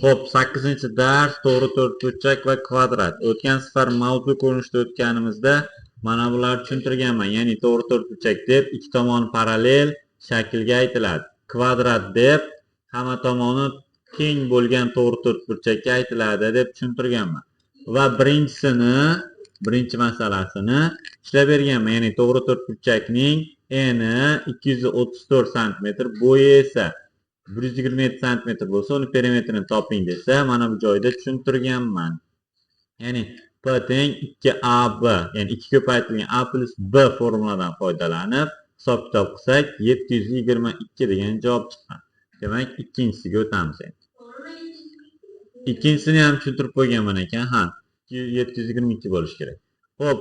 Xo'p, 8-dars to'g'ri to'rtburchak va kvadrat. O'tgan safar mavzu ko'rinishida o'tganimizda mana bularni tushuntirganman. Ya'ni to'g'ri to'rtburchak deb ikki tomoni parallel shaklga aytiladi. Kvadrat deb hamma tomoni teng bo'lgan to'g'ri to'rtburchakka aytiladi deb tushuntirganman. Va birinchi masalasini ishlab berganman. Ya'ni to'g'ri to'rtburchakning eni 234 cm, bo'yi esa 127 cm bo'lsa, uni perimetrini toping desa, mana bu joyda tushuntirganman. Ya'ni P teng 2AB, ya'ni 2 ko'paytirilgan A plus B formuladan foydalanib hisob kitob qilsak 722 degan javob chiqqan. Demak, ikkinchisiga o'tamiz endi. Ikkinchisini ham tushuntirib qo'yganman ekan. Ha, 722 bo'lishi kerak. Xo'p,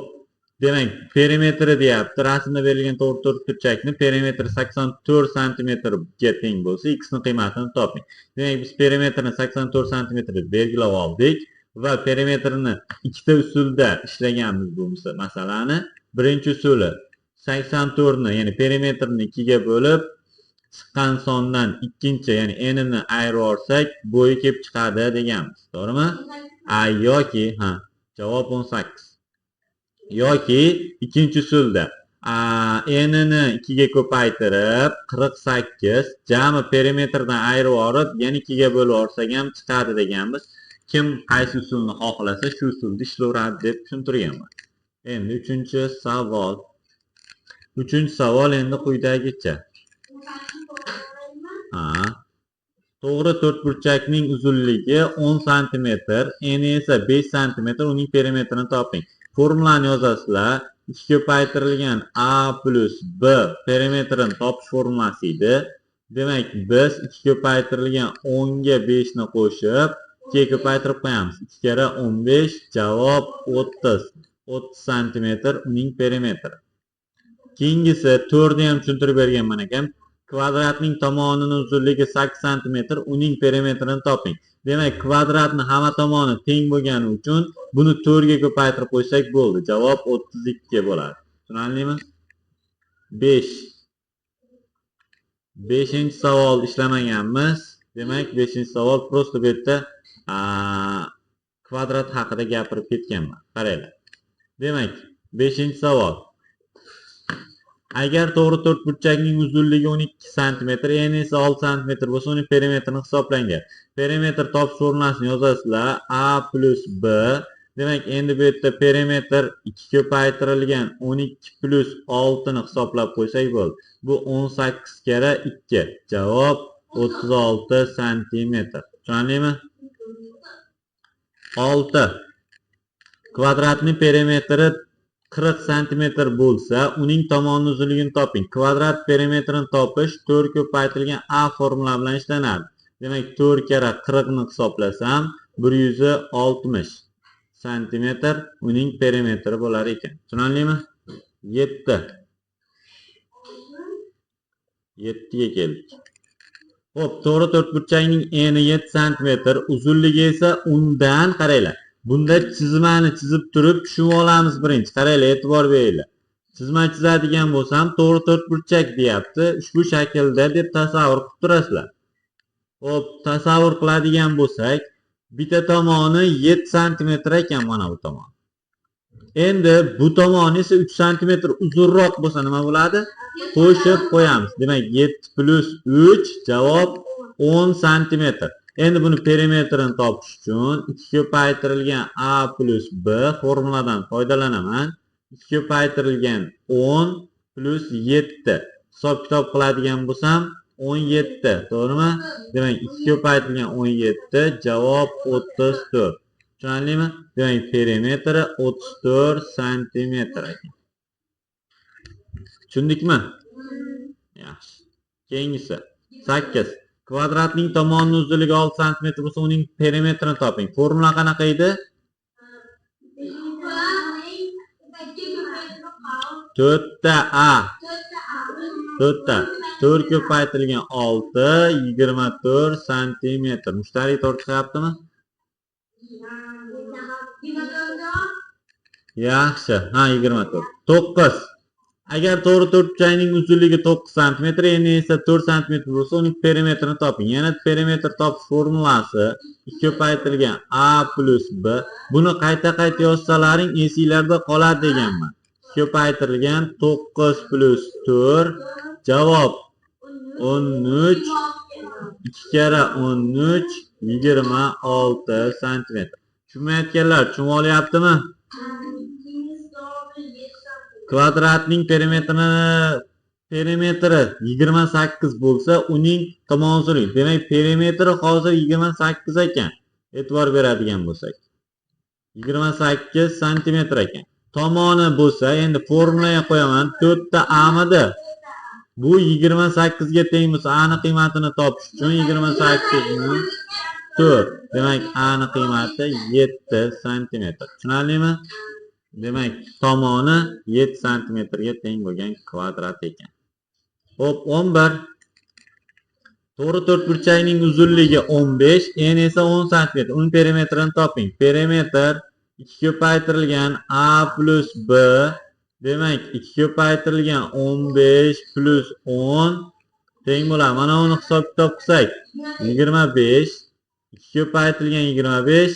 demak, perimetri deyapti. Rasmda berilgan to'g'ri to'rtburchakning perimetri 84 cm ga teng bo'lsa, x ning qiymatini toping. Demak, biz perimetrni 84 cm deb belgilab oldik va perimetrini ikkita usulda ishlaganmiz bu masalani. Birinchi usuli 84 ni, ya'ni perimetrni 2 ga bo'lib, chiqqan sondan ikkinchi, ya'ni n'ni ayirib olsak, bo'yi kelib chiqadi deganmiz. To'g'rimi? Yoki javob 18. Yoki ikkinchi usulda n'ni 2 ga ko'paytirib 48 jami perimetrdan ayirib olib, yana 2 ga bo'lib olsak ham chiqadi deganmiz. Kim qaysi usulni xohlasa shu usulda ishlayveradi deb tushuntirganman. Endi uchinchi savol. Uchinchi savol endi quyidagicha. To'g'ri to'rtburchakning uzunligi 10 cm, eni esa 5 cm, uning perimetrini toping. Formulani yozasizlar. 2 ko'paytirilgan A plus B perimetrini topish formulasi edi. Demak, biz 2 ko'paytirilgan 10 ga 5 ni qo'shib 2 ga ko'paytirib qo'yamiz. 2 kere 15 javob 30. 30 cm uning perimetri. Keyingisi 4 ni ham tushuntirib berganman ekan. Kvadratning tomonining uzunligi 8 cm, uning perimetrini toping. Demak, kvadratning hamma tomoni teng bo'lgani uchun buni 4 ga ko'paytirib qo'ysak bo'ldi. Javob 32 bo'ladi. Tushunarlimi? 5. 5-savol ishlamaganmiz. Demak, 5-savol prosta bu yerda kvadrat haqida gapirib ketganman. Qaranglar. Demak, 5-savol. Agar to'g'ri to'rtburchakning uzunligi 12 cm, eni esa 6 cm bo'lsa, uning perimetrini hisoblang. Perimetr topish formulasini yozasizlar. A plus B. Demak, endi bu yerda perimetr 2 ko'paytirilgan 12 plus 6 ni hisoblab qo'ysak bo'ldi. Bu 18 kere 2. Javob 36 cm. Tushunarlimi? 6. Kvadratning perimetri 40 cm bo'lsa, uning tomoni uzunligini toping. Kvadrat perimetrini topish 4 ko'paytirilgan A formula bilan ishlanadi. Demak, 4 kere 40 ni hisoblasam 160 cm uning perimetri bo'lar ekan. Tushunarlimi? 7. 7 ga keldik. Xo'p, to'g'ri to'rtburchakning eni 7 cm, uzunligi esa undan, qaranglar. Bunda chizmani chizib turib tushunib olamiz birinchi. Qaranglar, e'tibor beringlar. Chizma chizadigan bo'lsam, to'g'ri to'rtburchak deyapti. Ushbu shaklda deb tasavvur qilib turasizlar. Xo'p, tasavvur qiladigan bo'lsak, bitta tomoni 7 cm ekan mana bu tomon. Endi bu tomoni esa 3 cm uzunroq bo'lsa nima bo'ladi? Qo'shib qo'yamiz. Demak, 7 plus 3 javob 10 cm. Endi buni perimetrini topish uchun 2 ko'paytirilgan A plus B formuladan foydalanaman. 2 ko'paytirilgan 10 plus 7. Hisob kitob qiladigan bo'lsam 17. To'g'rimi? Demak, 2 ko'paytirilgan 17 javob 34. Tushunarlimi? Demak, perimetri 34 cm ekan. Tushundikmi? Yaxshi. Keyingisi 8. Kvadratning tomonining uzunligi 6 cm bo'lsa, uning perimetrini toping. Formula qanaqa edi? 4ta A. 4ta. 4 ko'paytirilgan 6 24 cm. Mushtariy to'g'ri chiqyaptimi? Yaxshi. 24. 9. Agar to'g'ri to'rtburchakning uzunligi 9 cm, eni esa 4 cm bo'lsa, uning perimetrini toping. Yana perimetr topish formulasi 2 ko'paytirilgan a plus b. Buni qayta-qayta yozsalaring esinglarda qoladi deganman. 2 ko'paytirilgan 9 plus 4 javob 13 2 kere 13 26 cm. Tushunmayotganlar tushunib olyaptimi? Kvadratning perimetri 28 bo'lsa, uning tomon uzunligi. Demak, perimetri hozir 28 ekan. E'tibor beradigan bo'lsak. 28 cm ekan. Tomoni bo'lsa, endi formulaga qo'yaman. 4 ta a-midi. Bu 28 ga teng bo'lsa, a ning qiymatini topish uchun 28 ni 4. Demak, a ning qiymati 7 cm. Tushunarlimi? Demak, tomoni 7 cm ga teng bo'lgan kvadrat ekan. Xo'p, 11. To'g'ri to'rtburchakning uzunligi 15, eni esa 10 cm. Uning perimetrini toping. Perimetr 2 ko'paytirilgan a plus b. Demak, 2 ko'paytirilgan 15 plus 10 teng bo'ladi. Mana uni hisob-kitob qilsak, 25. 2 ko'paytirilgan 25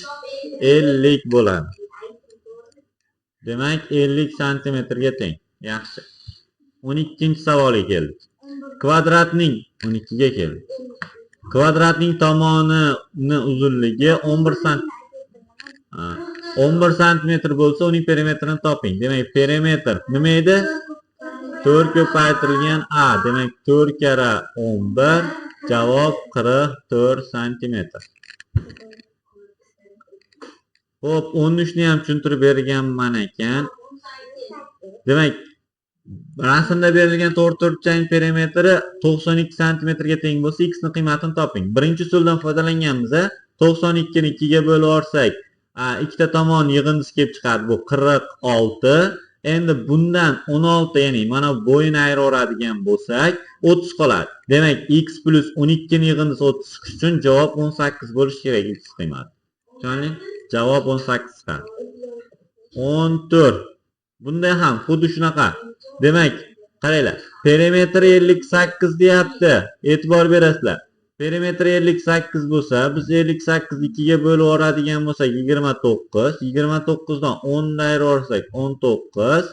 50 bo'ladi. Demak, 50 cm ga teng. Yaxshi. 12-savolga keldik. Kvadratning 12 ga keldik. Kvadratning tomoni uzunligi 11 cm bo'lsa, uning perimetrini toping. Demak, perimetr nima edi? 4 ko'paytirilgan a. Demak, 4 kere 11 javob 44 cm. Xo'p, 13 ni ham tushuntirib berganman ekan. Demak, rasmda berilgan to'g'ri to'rtburchakning perimetri 92 cm ga teng bo'lsa, x ning qiymatini toping. Birinchi usuldan foydalanganmiz. 92 ni 2 ga bo'lib olsak, ikkita tomon yig'indisi kelib chiqadi. Bu 46. Endi bundan 16, ya'ni mana bo'yini ayiraveradigan bo'lsak, 30 qoladi. Demak, x plus 12 ning yig'indisi 30 chiqish uchun javob 18 bo'lishi kerak x qiymati. Tushundingmi? Javob 18 chiqadi. 14. Bunda ham xuddi shunaqa. Demak, qaranglar. Perimetri 58 deyapti. E'tibor berasizlar. Perimetri 58 bo'lsa, biz 58 2 ga bo'lib oladigan bo'lsak 29. 29 dan 10 ni ayirsak 19.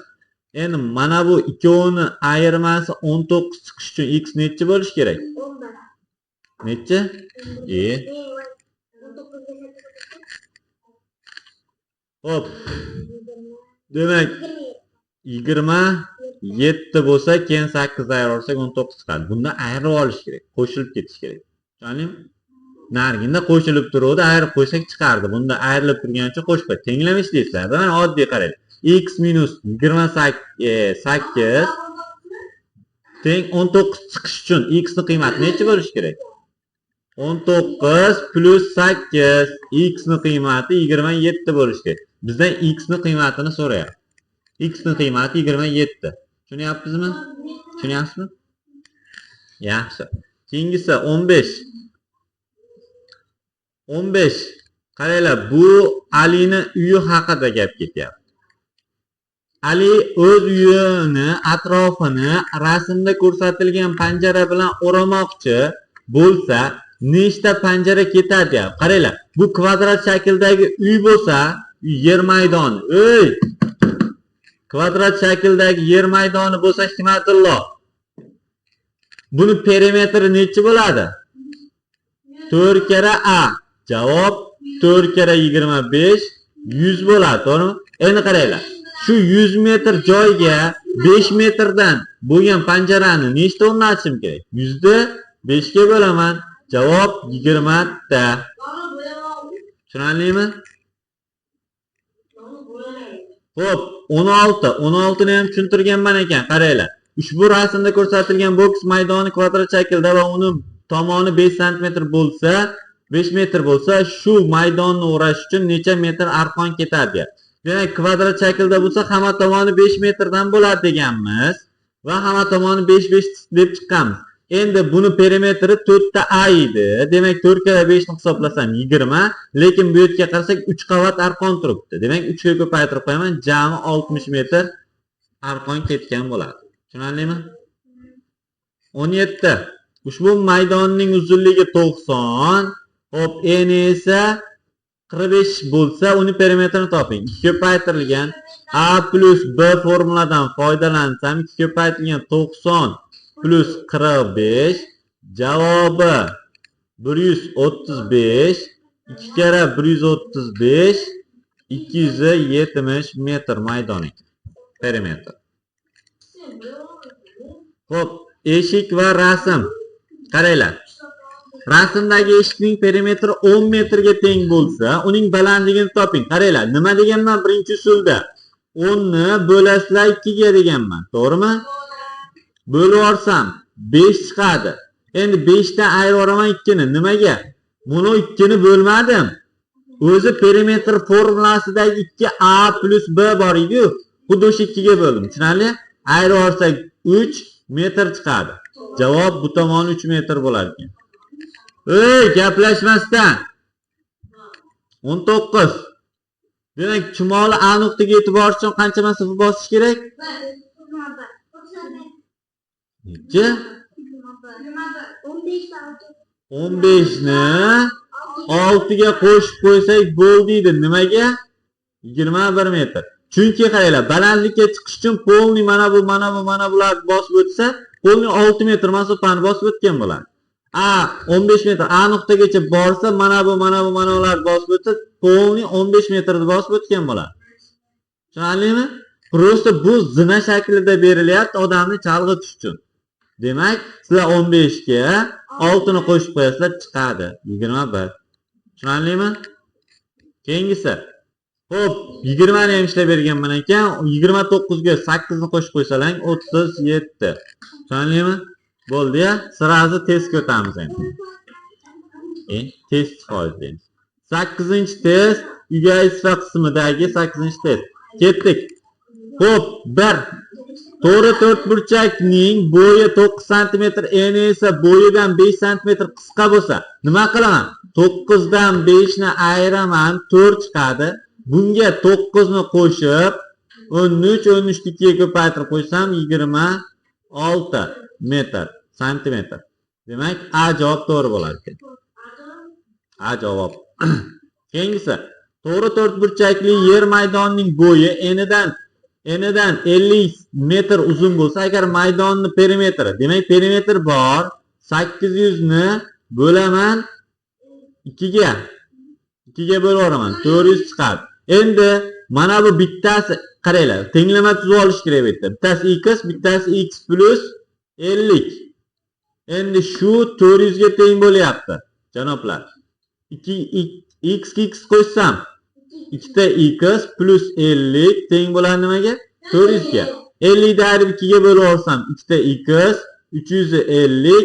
Endi mana bu ikkovini ayirmasi 19 chiqish uchun x necha bo'lishi kerak? 11. Necha? Hop. Demak, 27 bo'lsa, keyin 8 ayirib olsak 19 chiqadi. Bunda ayirib olish kerak, qo'shilib ketish kerak. Tushundingmi? Narginda qo'shilib turuvdi, ayirib qo'ysak chiqardi. Bunda ayrilib turgani uchun qo'shib qo'y. Tenglama ishlaysiz. Mana oddiy qarang. X minus 28 teng 19 chiqish uchun x ning qiymati necha bo'lishi kerak? 19 plus 8 x ning qiymati 27 bo'lishi kerak. Bizdan x ning qiymatini so'rayapti. X ning qiymati 27. Tushunyapsizmi? Tushunyapsizmi? Yaxshi. Keyingisi 15. 15. Qaranglar, bu Alining uyi haqida gap ketyapti. Ali o'z uyini atrofini rasmda ko'rsatilgan panjara bilan o'ramoqchi bo'lsa, nechta panjara ketadi deyapti. Qaranglar, bu kvadrat shakldagi uy bo'lsa, yer maydoni. Kvadrat shakldagi yer maydoni bo'lsa, hikmatulloh. Buni perimetri necha bo'ladi? 4 kere a. Javob 4 kere 25 100 bo'ladi, to'g'rimi? Endi qaranglar. Shu 100 metr joyga 5 metrdan bo'lgan panjarani nechta o'rnatishim kerak? 100 ni 5 ga bo'laman. Javob 20 ta. Tushunarlimi? Xo'p, 16. 16 ni ham tushuntirganman ekan, qaranglar. Ushbu rasmda ko'rsatilgan boks maydoni kvadrat shaklda va uni tomoni 5 cm bo'lsa, 5 metr bo'lsa, shu maydonni o'rash uchun necha metr arqon ketadi? Demak, kvadrat shaklda bo'lsa, hamma tomoni 5 metrdan bo'ladi deganmiz va hamma tomoni 5 deb chiqqanmiz. Endi buni perimetri 4 ta a edi. Demak, 4 kere 5 ni hisoblasam 20, lekin bu yerga qarasak 3 qavat arqon turibdi. Demak, 3 ga ko'paytirib qo'yaman, jami 60 metr arqon ketgan bo'ladi. Tushunarlimi? 17. Ushbu maydonning uzunligi 90, hop, eni esa 45 bo'lsa, uni perimetrini toping. 2 ko'paytirilgan a plus b formuladan foydalansam, 2 ko'paytirilgan 90 plus 45 javobi 135, 2 kere 135 270 metr maydon ekan. Perimetr. Hop, eshik va rasm. Qaranglar. Rasmdagi eshikning perimetri 10 metrga teng bo'lsa, uning balandligini toping. Qaranglar, nima deganman birinchi usulda? 10 ni bo'lasizlar 2 ga deganman, to'g'rimi? Bo'lib yuborsam 5 chiqadi. Endi 5 dan ayirib yuboraman 2 ni. Nimaga? Buni 2 ni bo'lmadim. O'zi perimetr formulasidagi 2a plus b bor edi-yu, xuddi o'sha 2 ga bo'ldim. Tushunarli? Ayirib yuborsak 3 metr chiqadi. Javob bu tomon 3 metr bo'lar ekan. Ey, gaplashmasdan. 19. Demak, chumoli A nuqtaga yetib borish uchun qancha masofa bosish kerak? Necha? 15 ni 6 ga qo'shib qo'ysak bo'ldi edi. Nimaga? 21 metr. Chunki qaranglar, balandlikka chiqish uchun polni mana bularni bosib o'tsa, polni 6 metr masofani bosib o'tgan bo'ladi. A 15 metr A nuqtagacha borsa, mana bularni bosib o'tsa, polni 15 metrni bosib o'tgan bo'ladi. Tushunarlimi? Prosta bu zina shaklida berilyapti odamni chalg'itish uchun. Demak, sizlar 15 ga 6 ni qo'shib qo'yasizlar, chiqadi 21. Tushunarlimi? Keyingisi. Hop, 20 ni ham ishlab berganman ekan. 29 ga 8 ni qo'shib qo'ysalang 37. Tushunarlimi? Bo'ldi-ya. Sirazi testga o'tamiz endi. Test foizlaymiz. 8-test, uyga isfa qismidagi 8-test. Ketdik. Hop, 1. To'g'ri to'rtburchakning bo'yi 9 cm, eni esa bo'yidan 5 cm qisqa bo'lsa, nima qilaman? 9 dan 5 ni ayiraman, 4 chiqadi. Bunga 9 ni qo'shib, 13 ni 2 ga ko'paytirib qo'ysam 26 metr, santimetr. Demak, A javob to'g'ri bo'lar ekan. A javob. Keyingisi, to'g'ri to'rtburchakli yer maydonining bo'yi enidan 50 metr uzun bo'lsa, agar maydonni perimetri, demak perimetr bor, 800 ni bo'laman 2 ga. 2 ga bo'lib yuboraman, 400 chiqadi. Endi mana bu bittasi, qaranglar, tenglama tuzib olish kerak bu yerda. Bittasi x, bittasi x plus 50. Endi shu 400 ga teng bo'lyapti, janoblar. 2x qo'ysam 2 ta x plus 50 teng bo'ladi nimaga? 400 ga. 50 ni ayirib 2 ga bo'lib olsam 2 ta x 350,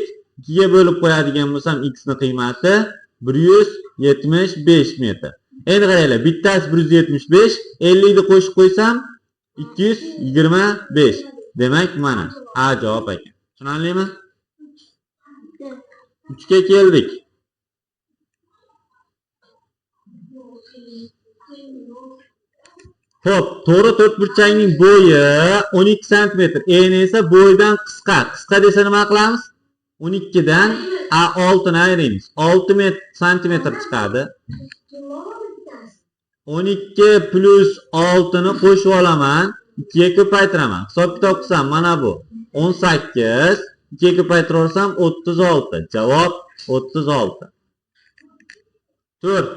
2 ga bo'lib qo'yadigan bo'lsam x ni qiymati 175 metr. Endi qaranglar, bittasi 175, 50 ni qo'shib qo'ysam 225. Demak, mana A javob ekan. Tushunarlimi? 3 ga keldik. Hop, to'g'ri to'rtburchakning bo'yi 12 cm, eni esa bo'yidan qisqa. Qisqa desa nima qilamiz? 12 dan A6 ni ayiramiz. 6 cm chiqadi. 12 plus 6 ni qo'shib olaman, 2 ga ko'paytiraman. Hisobga olsam mana bu 18, 2 ga ko'paytirib olsam 36. Javob 36. 4.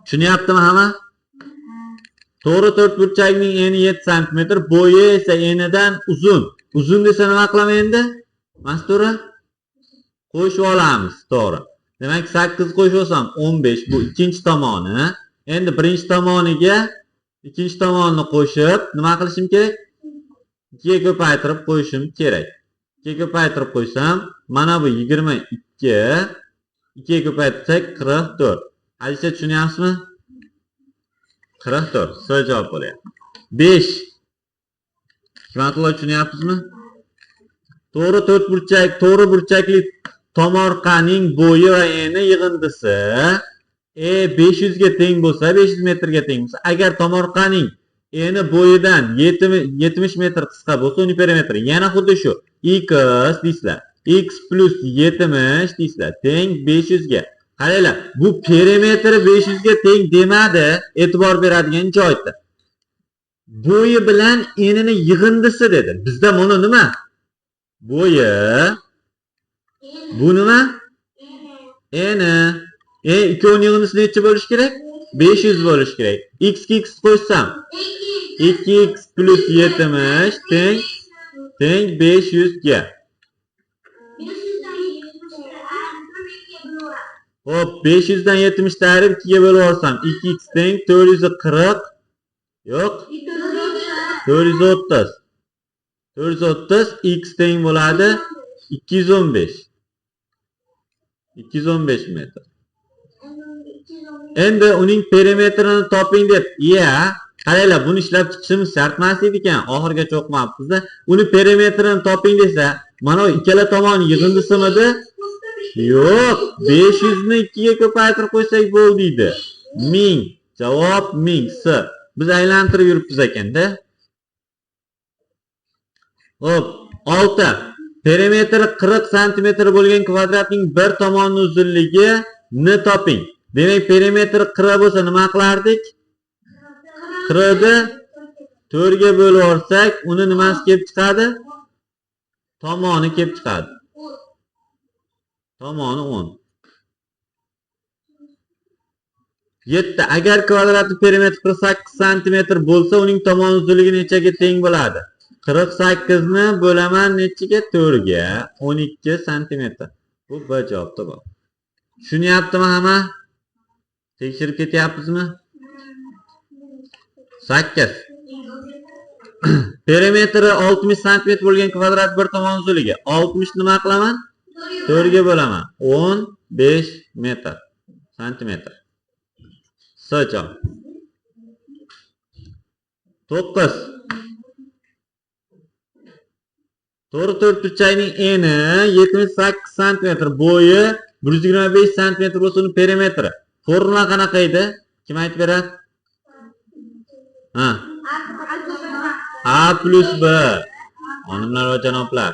Tushunyaptimi hamma? To'g'ri to'rtburchakning eni 7 cm, bo'yi esa enidan uzun. Uzun desa nima qilaman endi? Mastura qo'shib olamiz, to'g'ri. Demak, 8 qo'shib olsam 15, bu ikkinchi tomoni. Endi birinchi tomoniga ikkinchi tomonni qo'shib nima qilishim kerak? 2 ga ko'paytirib qo'yishim kerak. 2 ga ko'paytirib qo'ysam, mana bu 22, 2 ga ko'paytirsak 44. Halicha tushunyapsizmi? 44. So'z javob bo'lyapti. 5. Hikmatullo, tushunyapsizmi? To'g'ri burchakli tomorqaning bo'yi va eni yig'indisi 500 ga teng bo'lsa, 500 metrga teng bo'lsa, agar tomorqaning eni bo'yidan 70 metr qisqa bo'lsa, uni perimetri yana xuddi shu. X deysizlar. X plus 70 deysizlar. Teng 500 ga. Qaranglar, bu perimetri 500 ga teng demadi, e'tibor beradigan joyda. Bo'yi bilan enini yig'indisi dedi. Bizda mana nima? Bo'yi. Bu nima? Eni. Ikkovini yig'indisi necha bo'lish kerak? 500 bo'lish kerak. X ga x qo'shsam 2x plus 70 teng 500 ga. Hop, 500 dan 70 ayirib 2 ga bo'lib olsam 2x teng 440. Yo'q. 430. 430 x teng bo'ladi 215. 215 metr. Endi uning perimetrini toping deb. Qaranglar, buni ishlab chiqishimiz shart emas ekan. Oxirgacha o'qimabmiz-da. Uni perimetrini toping desa, mana bu ikkala tomon yig'indisimidi? Yo'q, 500 ni 2 ga ko'paytirib qo'ysak bo'ldi deydi. 1000. Javob 1000. S. Biz aylantirib yuribmiz ekanda. Hop, 6. Perimetri 40 cm bo'lgan kvadratning bir tomoni uzunligi ni toping. Demak, perimetri 40 bo'lsa nima qilardik? 40 4 ga bo'lib olsak, uni nimasi kelib chiqadi? Tomoni kelib chiqadi. Tomoni 10. 7. Agar kvadratning perimetri 48 cm bo'lsa, uning tomoni uzunligi nechaga teng bo'ladi? 48 ni bo'laman nechiga? 4 ga 12 cm. Bu bir javobda bor. Tushunyaptimi hamma? Tekshirib ketyapmizmi? 8. Perimetri 60 cm bo'lgan kvadrat bir tomon uzunligi. 60 nima qilaman? 4 ga bo'laman. 15 metr. Santimetr. So'cham. 9. To'g'ri to'rtburchakning eni 78 cm, bo'yi 125 cm bo'lsa, uni perimetri. Formula qanaqa edi? Kim aytib beradi? A plus B. Onimlar va janoblar.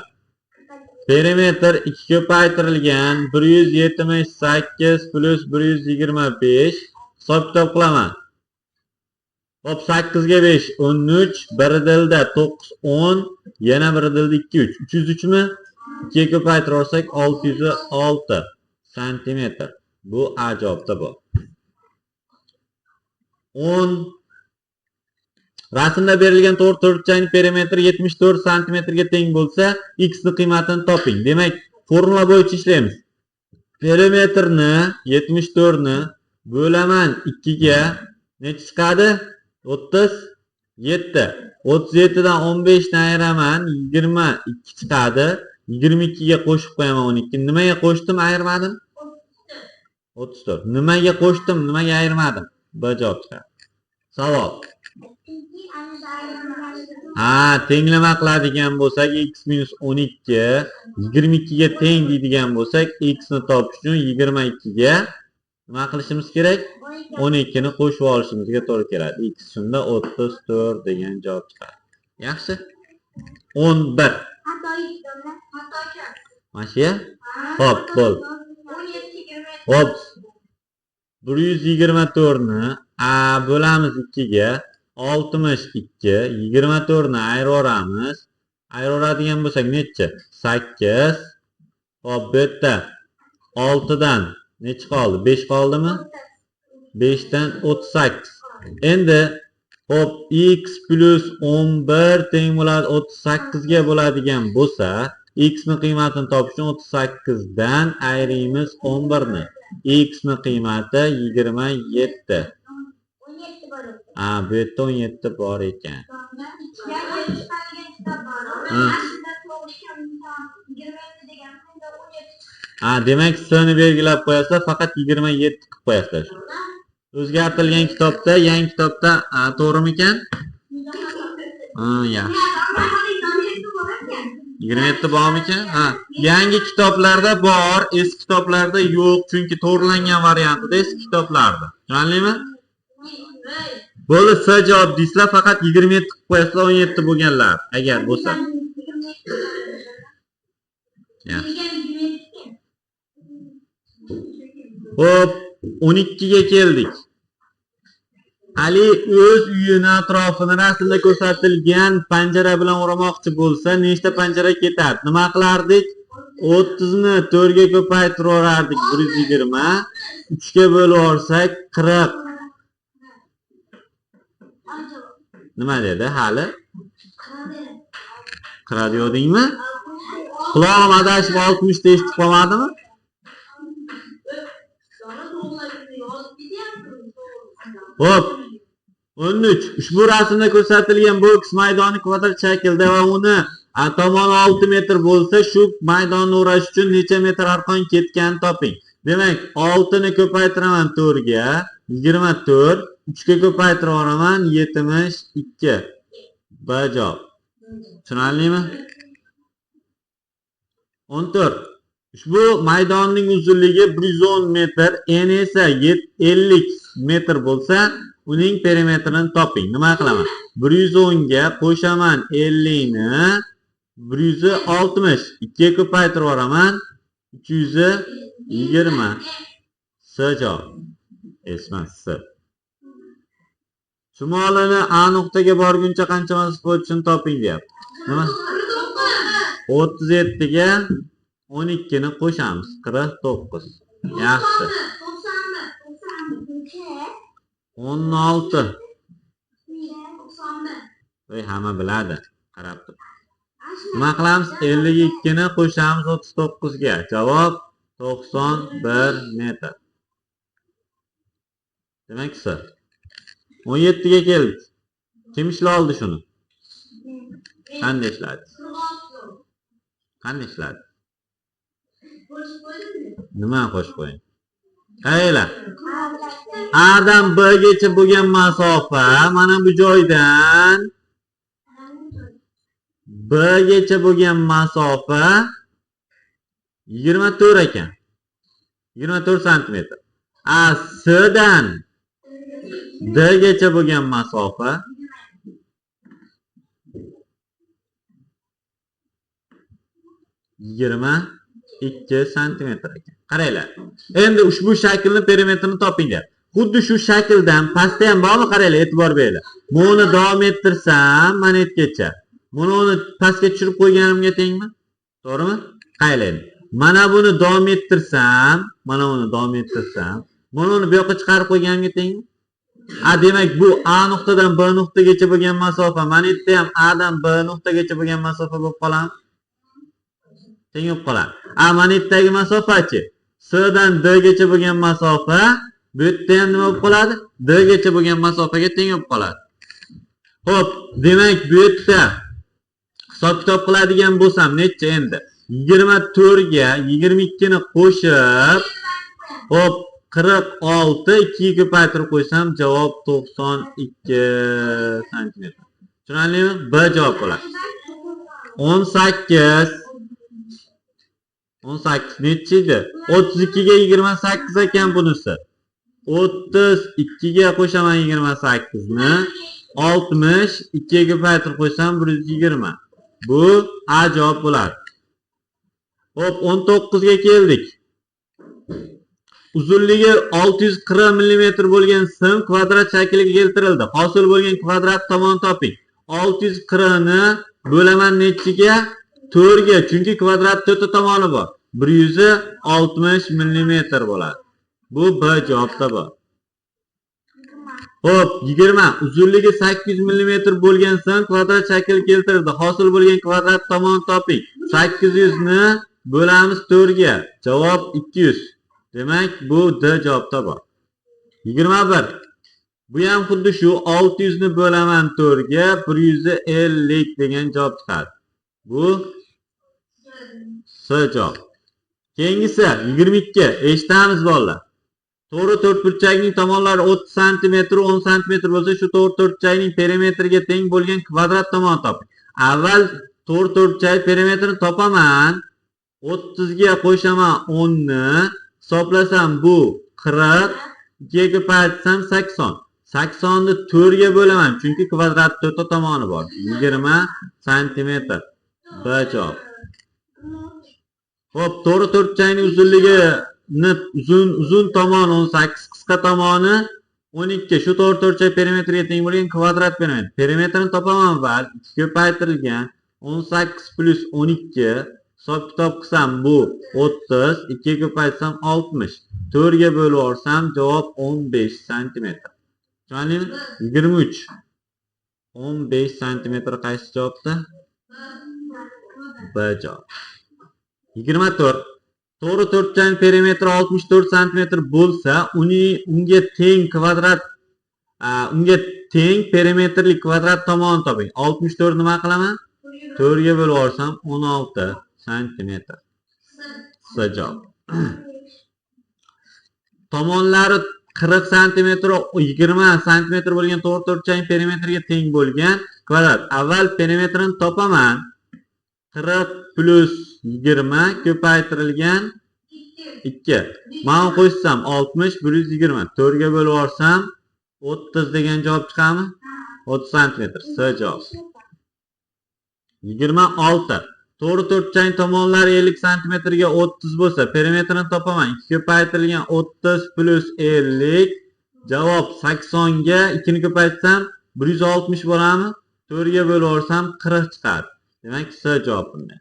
Perimetr 2 ko'paytirilgan 178 plus 125. Hisob kitob qilaman. Hop, 8 ga 5 13, bir dilda 9 10, yana bir dilda 2 3. 303 mi? 2 ga ko'paytirib olsak 606 cm. Bu A javobda bor. 10. Rasmda berilgan to'g'ri to'rtburchakning perimetri 74 cm ga teng bo'lsa, x ni qiymatini toping. Demak, formula bo'yicha ishlaymiz. Perimetrni 74 ni bo'laman 2 ga necha chiqadi? 37. 37 dan 15 ni ayiraman, 22 chiqadi. 22 ga qo'shib qo'yaman 12. Nimaga qo'shdim, ayirmadim? 34. Nimaga qo'shdim, nimaga ayirmadim? B javob chiqadi. Savol. Tenglama qiladigan bo'lsak, x minus 12 22 ga teng deydigan bo'lsak, x ni topish uchun 22 ga nima qilishimiz kerak? 12 ni qo'shib olishimizga to'g'ri keladi. X shunda 34 degan javob chiqadi. Yaxshi? 11. Mashiya? Xo'p, bo'l. Hop. 124 ni A bo'lamiz 2 ga 62, 24 ni ayiraveramiz. Ayiraveradigan bo'lsak necha? 8. Hop, bu yerda 6 dan necha qoldi? 5 qoldimi? 5 dan 38. Endi hop, x plus 11 teng bo'ladi 38 ga bo'ladigan bo'lsa, x ni qiymatini topish uchun 38 dan ayrimiz 11 ni. X ni qiymati 27. Bu yerda 17 bor ekan. Demak, s ni belgilab qo'yasizlar, faqat 27 qilib qo'yasizlar. O'zgartirilgan kitobda, yangi kitobda to'g'rimi ekan? Yaxshi. 27 bormi ekan? Yangi kitoblarda bor, eski kitoblarda yo'q, chunki to'g'rilangan variantida eski kitoblarda. Tushunarlimi? Bo'ldi, S javob deysizlar, faqat 27 qilib qo'yasizlar, 17 bo'lganlar. Agar bo'lsa. Xo'p, 12 ga keldik. Ali o'z uyini atrofini rasmda ko'rsatilgan panjara bilan o'ramoqchi bo'lsa, nechta panjara ketadi? Nima qilardik? 30 ni 4 ga ko'paytirib yuborardik, 120. 3 ga bo'lib yuborsak 40. Nima dedi hali? Qira diyordingmi? Quloqim adashib 60 ta eshitib qolmadimi? Xo'p, 13. Ushbu rasmda ko'rsatilgan boks maydoni kvadrat shaklda va uni tomoni 6 metr bo'lsa, shu maydonni o'rash uchun necha metr arqon ketganini toping. Demak, 6 ni ko'paytiraman 4 ga, 24, 3 ga ko'paytirib yuboraman 72. B javob. Tushunarlimi? 14. Ushbu maydonning uzunligi 110 metr, eni esa 50 metr bo'lsa, uning perimetrini toping. Nima qilaman? 110 ga qo'shaman 50 ni 160, 2 ga ko'paytirib yuboraman 320. S javob. Esmas S. Shimolini A nuqtaga borguncha qancha masofada o'tishini toping deyapti. Nima? 37 ga 12 ni qo'shamiz. 49. Yaxshi. 16. Voy, hamma biladi. Qarab tur. Nima qilamiz? 52 ni qo'shamiz 39 ga. Javob 91 metr. Demak, S. 17 ga keldik. Kim ishlay oldi shuni? Qanday ishladi? Qanday ishladi? Nima qo'shib qo'ying? Qaranglar. A dan B gacha bo'lgan masofa mana bu joydan B gacha bo'lgan masofa 24 ekan. 24 sm. A S dan D gacha bo'lgan masofa 22 sm ekan. Qaranglar. Endi ushbu shaklni perimetrini toping deyapti. Xuddi shu shakldan pastda ham bormi? Qaranglar, e'tibor beringlar. Buni davom ettirsam, mana yergacha. Buni pastga tushirib qo'yganimga tengmi? To'g'rimi? Qaranglar. Mana buni davom ettirsam, mana buni davom ettirsam, mana uni bu yoqqa chiqarib qo'yganimga tengmi? Demak, bu A nuqtadan B nuqtagacha bo'lgan masofa, mana yerda ham A dan B nuqtagacha bo'lgan masofa bo'lib qoladi. Teng bo'lib qoladi. Mana yerdagi masofachi S dan D gacha bo'lgan masofa, bu yerda ham nima bo'lib qoladi? D gacha bo'lgan masofaga teng bo'lib qoladi. Xo'p, demak, bu yerda hisob kitob qiladigan bo'lsam, necha endi? 24 ga 22 ni qo'shib, xo'p, 46, 2 ga ko'paytirib qo'ysam, javob 92 sm. Tushunarlimi? B javob bo'ladi. 18 necha edi? 32 ga 28 ekan bunisi. 32 ga qo'shaman 28 ni 60, 2 ga ko'paytirib qo'ysam 120. Bu A javob bo'ladi. Xo'p, 19 ga keldik. Uzunligi 640 mm bo'lgan sim kvadrat shakliga keltirildi. Hosil bo'lgan kvadrat tomon toping. 640 ni bo'laman nechiga? 4 ga, chunki kvadrat 4 tomoni bor. 160 mm bo'ladi. Bu B javobda bor. Xo'p, 20. Uzunligi 800 mm bo'lgan sim kvadrat shakl keltirildi. Hosil bo'lgan kvadrat tomon toping. 800 ni bo'lamiz 4 ga. Javob 200. Demak, bu D javobda bor. 21. Bu ham xuddi shu 600 ni bo'laman 4 ga 150 degan javob chiqadi. Bu S javob. Keyingisi 22. Eshitamiz bolalar. To'g'ri to'rtburchakning tomonlari 30 cm, 10 cm bo'lsa, shu to'g'ri to'rtburchakning perimetriga teng bo'lgan kvadrat tomon toping. Avval to'g'ri to'rtburchak perimetrini topaman. 30 ga qo'shaman 10 ni hisoblasam bu 40, 2 ga ko'paytirsam 80. 80'ni 4 ga bo'laman, chunki kvadrat 4 tomoni bor. 20 santimetr. B javob. Xo'p, to'g'ri to'rtburchakning uzun tomoni 18, qisqa tomoni 12. Shu to'g'ri to'rtburchak perimetriga teng bo'lgan kvadrat perimetr. Perimetrni topaman va 2 ko'paytirilgan 18 plus 12 hisob kitob qilsam bu 30, 2 ga ko'paytsam 60. 4 ga bo'lib yuborsam javob 15 santimetr. Tushundingmi? 23. 15 santimetr qaysi javobda? B javob. 24. To'g'ri to'rtburchakning perimetri 64 santimetr bo'lsa, unga teng perimetrli kvadrat tomonni toping. 64 nima qilaman? 4 ga bo'lib yuborsam 16 santimetr. C javob. Tomonlari 40 santimetr 20 santimetr bo'lgan to'g'ri to'rtburchakning perimetriga teng bo'lgan kvadrat. Avval perimetrini topaman. 40 plus 20 ko'paytirilgan 2. Mana qo'shsam 60 plus 20. 4 ga bo'lib yuborsam 30 degan javob chiqadimi? 30 santimetr. C javob. 26. To'g'ri to'rtburchakning tomonlari 50 santimetrga 30 bo'lsa, perimetrini topaman. 2 ko'paytirilgan 30 plus 50 javob 80 ga 2 ni ko'paytsam 160 bo'ladimi? 4 ga bo'lib yuborsam 40 chiqadi. Demak, C javob bunday.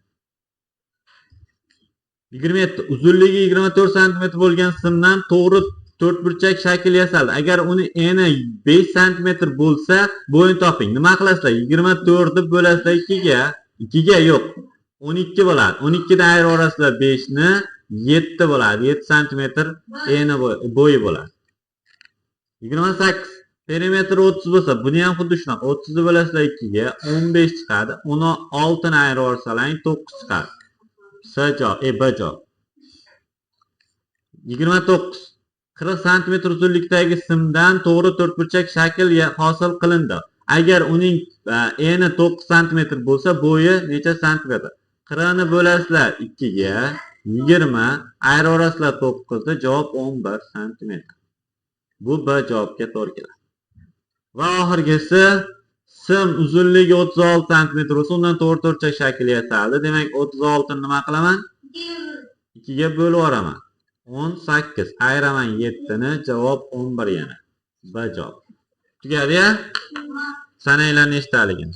27. Uzunligi 24 cm bo'lgan simdan to'g'ri to'rtburchak shakl yasaldi. Agar uni eni 5 cm bo'lsa, bo'yini toping. Nima qilasizlar? 24 ni bo'lasizlar 2 ga. 2 ga yo'q. 12 bo'ladi. 12 dan ayiraverasizlar 5 ni, 7 bo'ladi. 7 cm eni bo'yi bo'ladi. 28. Perimetr 30 bo'lsa, buni ham xuddi shunaqa. 30 ni bo'lasizlar 2 ga, 15 chiqadi. 16 ni ayiraversalar 9 chiqadi. C javob, B javob. 29. 40 cm uzunlikdagi simdan to'g'ri to'rtburchak shakl hosil qilindi. Agar uning eni 9 cm bo'lsa, bo'yi necha santimetr? 40 ni bo'lasizlar 2 ga, 20 ayiraverasizlar 9 ni, javob 11 santimetr. Bu B javobga to'g'ri keladi. Va oxirgisi sim uzunligi 36 cm bo'lsa, undan to'g'ri to'rtburchak shakl yasaldi. Demak, 36 ni nima qilaman? 2 ga bo'lib yuboraman. 18 ayiraman 7 ni, javob 11 yana. B javob. Tugadi-ya? Sananglar nechtaligini.